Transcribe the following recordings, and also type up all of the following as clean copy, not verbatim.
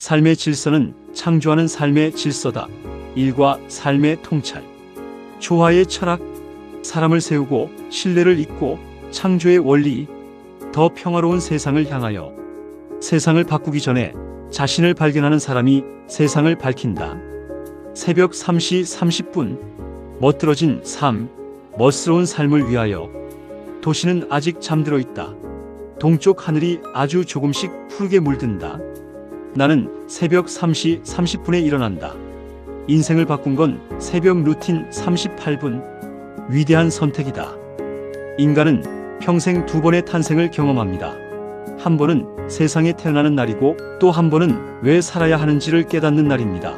삶의 질서는 창조하는 삶의 질서다. 일과 삶의 통찰. 조화의 철학. 사람을 세우고 신뢰를 잇고 창조의 원리. 더 평화로운 세상을 향하여. 세상을 바꾸기 전에 자신을 발견하는 사람이 세상을 밝힌다. 새벽 3시 30분. 멋들어진 삶, 멋스러운 삶을 위하여. 도시는 아직 잠들어 있다. 동쪽 하늘이 아주 조금씩 푸르게 물든다. 나는 새벽 3시 30분에 일어난다. 인생을 바꾼 건 새벽 루틴 38분. 위대한 선택이다. 인간은 평생 두 번의 탄생을 경험합니다. 한 번은 세상에 태어나는 날이고 또 한 번은 왜 살아야 하는지를 깨닫는 날입니다.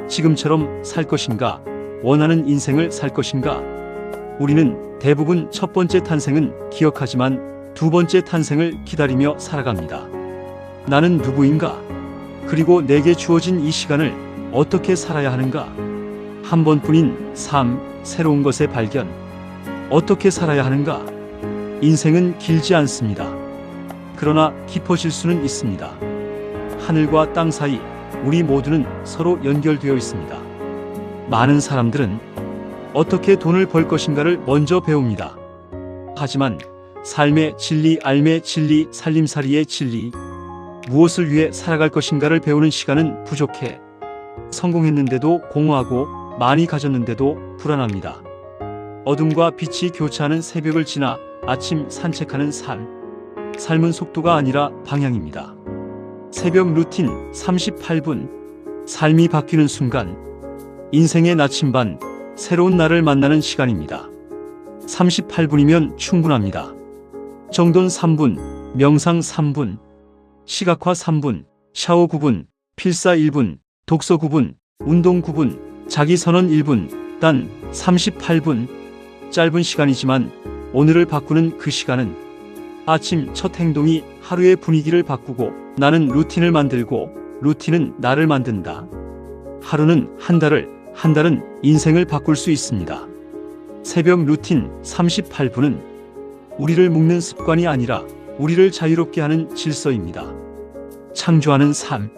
지금처럼 살 것인가? 원하는 인생을 살 것인가? 우리는 대부분 첫 번째 탄생은 기억하지만 두 번째 탄생을 기다리며 살아갑니다. 나는 누구인가? 그리고 내게 주어진 이 시간을 어떻게 살아야 하는가? 한 번뿐인 삶, 새로운 것의 발견. 어떻게 살아야 하는가? 인생은 길지 않습니다. 그러나 깊어질 수는 있습니다. 하늘과 땅 사이 우리 모두는 서로 연결되어 있습니다. 많은 사람들은 어떻게 돈을 벌 것인가를 먼저 배웁니다. 하지만 삶의 진리, 삶의 진리, 살림살이의 진리, 무엇을 위해 살아갈 것인가를 배우는 시간은 부족해. 성공했는데도 공허하고 많이 가졌는데도 불안합니다. 어둠과 빛이 교차하는 새벽을 지나 아침 산책하는 삶. 삶은 속도가 아니라 방향입니다. 새벽 루틴 38분. 삶이 바뀌는 순간. 인생의 나침반, 새로운 나를 만나는 시간입니다. 38분이면 충분합니다. 정돈 3분, 명상 3분, 시각화 3분, 샤워 9분, 필사 1분, 독서 9분, 운동 9분, 자기 선언 1분, 단 38분. 짧은 시간이지만 오늘을 바꾸는 그 시간은 아침 첫 행동이 하루의 분위기를 바꾸고 나는 루틴을 만들고 루틴은 나를 만든다. 하루는 한 달은 인생을 바꿀 수 있습니다. 새벽 루틴 38분은 우리를 묶는 습관이 아니라 우리를 자유롭게 하는 질서입니다. 창조하는 삶.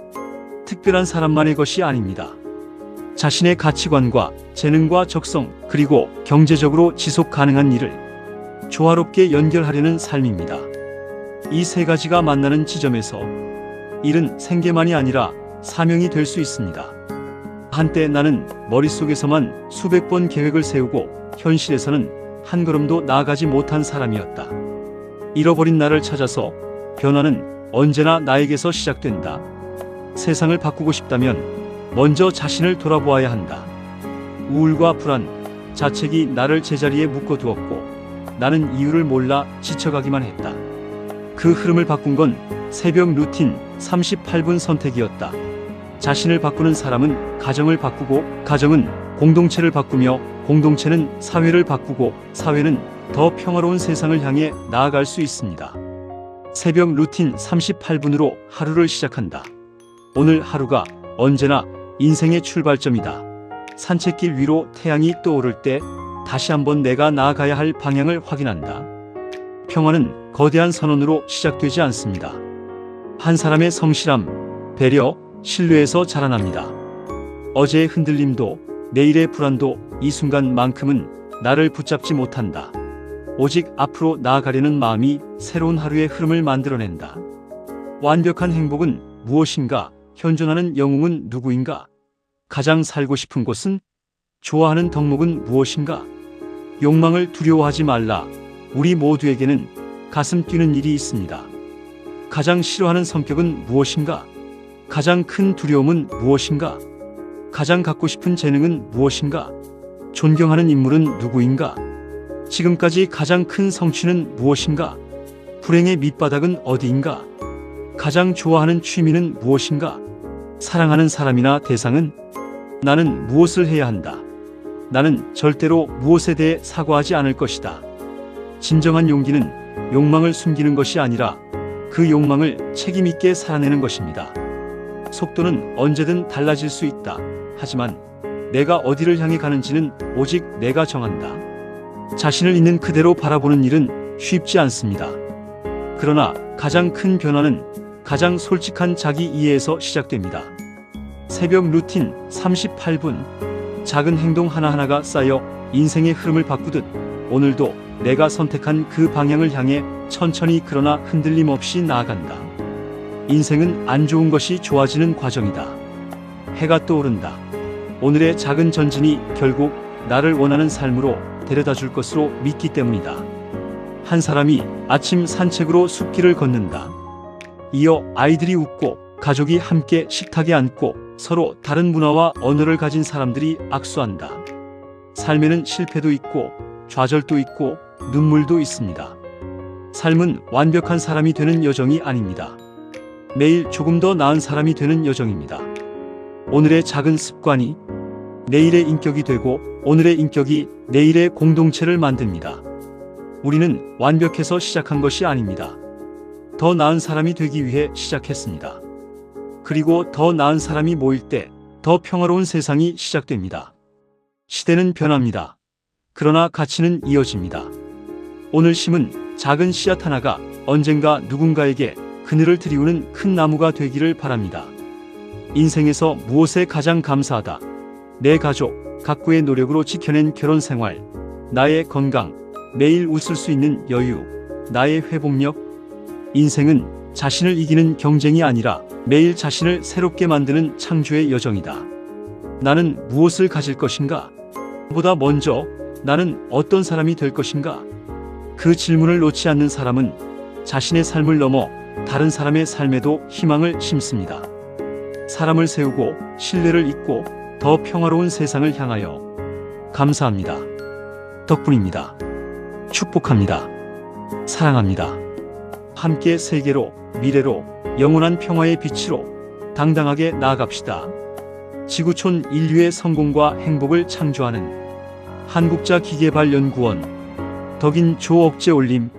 특별한 사람만의 것이 아닙니다. 자신의 가치관과 재능과 적성 그리고 경제적으로 지속 가능한 일을 조화롭게 연결하려는 삶입니다. 이 세 가지가 만나는 지점에서 일은 생계만이 아니라 사명이 될 수 있습니다. 한때 나는 머릿속에서만 수백 번 계획을 세우고 현실에서는 한 걸음도 나아가지 못한 사람이었다. 잃어버린 나를 찾아서 변화는 언제나 나에게서 시작된다. 세상을 바꾸고 싶다면 먼저 자신을 돌아보아야 한다. 우울과 불안, 자책이 나를 제자리에 묶어두었고 나는 이유를 몰라 지쳐가기만 했다. 그 흐름을 바꾼 건 새벽 루틴 38분 선택이었다. 자신을 바꾸는 사람은 가정을 바꾸고 가정은 공동체를 바꾸며 공동체는 사회를 바꾸고 사회는 더 평화로운 세상을 향해 나아갈 수 있습니다. 새벽 루틴 38분으로 하루를 시작한다. 오늘 하루가 언제나 인생의 출발점이다. 산책길 위로 태양이 떠오를 때 다시 한번 내가 나아가야 할 방향을 확인한다. 평화는 거대한 선언으로 시작되지 않습니다. 한 사람의 성실함, 배려, 신뢰에서 자라납니다. 어제의 흔들림도 내일의 불안도 이 순간만큼은 나를 붙잡지 못한다. 오직 앞으로 나아가려는 마음이 새로운 하루의 흐름을 만들어낸다. 완벽한 행복은 무엇인가? 현존하는 영웅은 누구인가? 가장 살고 싶은 곳은? 좋아하는 덕목은 무엇인가? 욕망을 두려워하지 말라. 우리 모두에게는 가슴 뛰는 일이 있습니다. 가장 싫어하는 성격은 무엇인가? 가장 큰 두려움은 무엇인가? 가장 갖고 싶은 재능은 무엇인가? 존경하는 인물은 누구인가? 지금까지 가장 큰 성취는 무엇인가? 불행의 밑바닥은 어디인가? 가장 좋아하는 취미는 무엇인가? 사랑하는 사람이나 대상은? 나는 무엇을 해야 한다. 나는 절대로 무엇에 대해 사과하지 않을 것이다. 진정한 용기는 욕망을 숨기는 것이 아니라 그 욕망을 책임있게 살아내는 것입니다. 속도는 언제든 달라질 수 있다. 하지만 내가 어디를 향해 가는지는 오직 내가 정한다. 자신을 있는 그대로 바라보는 일은 쉽지 않습니다. 그러나 가장 큰 변화는 가장 솔직한 자기 이해에서 시작됩니다. 새벽 루틴 38분. 작은 행동 하나하나가 쌓여 인생의 흐름을 바꾸듯 오늘도 내가 선택한 그 방향을 향해 천천히 그러나 흔들림 없이 나아간다. 인생은 안 좋은 것이 좋아지는 과정이다. 해가 떠오른다. 오늘의 작은 전진이 결국 나를 원하는 삶으로 데려다 줄 것으로 믿기 때문이다. 한 사람이 아침 산책으로 숲길을 걷는다. 이어 아이들이 웃고 가족이 함께 식탁에 앉고 서로 다른 문화와 언어를 가진 사람들이 악수한다. 삶에는 실패도 있고 좌절도 있고 눈물도 있습니다. 삶은 완벽한 사람이 되는 여정이 아닙니다. 매일 조금 더 나은 사람이 되는 여정입니다. 오늘의 작은 습관이 내일의 인격이 되고 오늘의 인격이 내일의 공동체를 만듭니다. 우리는 완벽해서 시작한 것이 아닙니다. 더 나은 사람이 되기 위해 시작했습니다. 그리고 더 나은 사람이 모일 때 더 평화로운 세상이 시작됩니다. 시대는 변합니다. 그러나 가치는 이어집니다. 오늘 심은 작은 씨앗 하나가 언젠가 누군가에게 그늘을 드리우는 큰 나무가 되기를 바랍니다. 인생에서 무엇에 가장 감사하다? 내 가족, 가꾸의 노력으로 지켜낸 결혼 생활, 나의 건강, 매일 웃을 수 있는 여유, 나의 회복력. 인생은 자신을 이기는 경쟁이 아니라 매일 자신을 새롭게 만드는 창조의 여정이다. 나는 무엇을 가질 것인가? 보다 먼저 나는 어떤 사람이 될 것인가? 그 질문을 놓지 않는 사람은 자신의 삶을 넘어 다른 사람의 삶에도 희망을 심습니다. 사람을 세우고 신뢰를 잇고 더 평화로운 세상을 향하여. 감사합니다. 덕분입니다. 축복합니다. 사랑합니다. 함께 세계로, 미래로, 영원한 평화의 빛으로 당당하게 나아갑시다. 지구촌 인류의 성공과 행복을 창조하는 한국자기계발연구원 덕인 조 억제올림